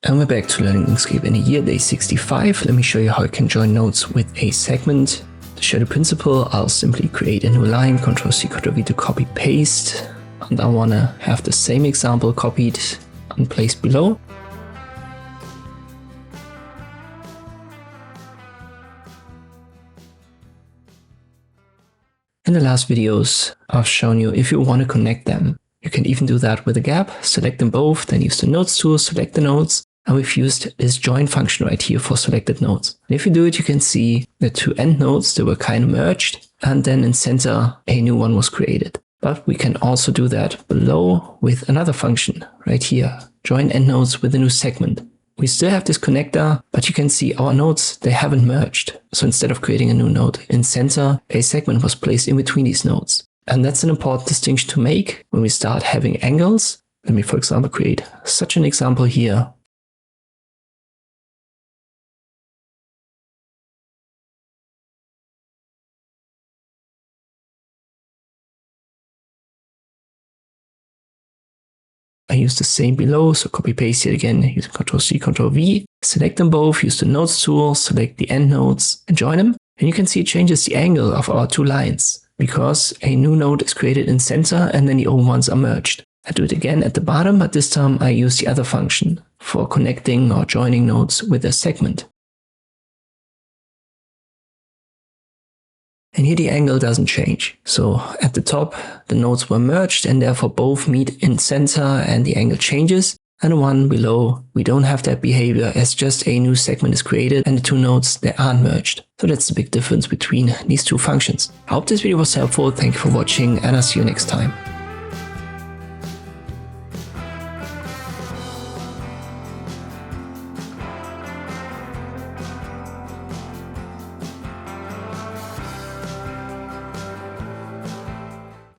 And we're back to learning Inkscape in a year, day 65. Let me show you how I can join nodes with a segment. To show the principle, I'll simply create a new line, Ctrl+C, Ctrl+V to copy paste. And I want to have the same example copied and placed below. In the last videos, I've shown you if you want to connect them. You can even do that with a gap, select them both, then use the nodes tool, select the nodes. And we've used this join function right here for selected nodes. And if you do it, you can see the two end nodes, they were kind of merged. And then in center, a new one was created. But we can also do that below with another function right here. Join end nodes with a new segment. We still have this connector, but you can see our nodes, they haven't merged. So instead of creating a new node in center, a segment was placed in between these nodes. And that's an important distinction to make when we start having angles. Let me, for example, create such an example here. I use the same below, so copy paste it again using Ctrl+C, Ctrl+V. Select them both, use the nodes tool, select the end nodes and join them. And you can see it changes the angle of our two lines because a new node is created in center and then the old ones are merged. I do it again at the bottom, but this time I use the other function for connecting or joining nodes with a segment. And here the angle doesn't change. So at the top, the nodes were merged and therefore both meet in center and the angle changes. And the one below, we don't have that behavior as just a new segment is created and the two nodes, they aren't merged. So that's the big difference between these two functions. I hope this video was helpful. Thank you for watching and I'll see you next time.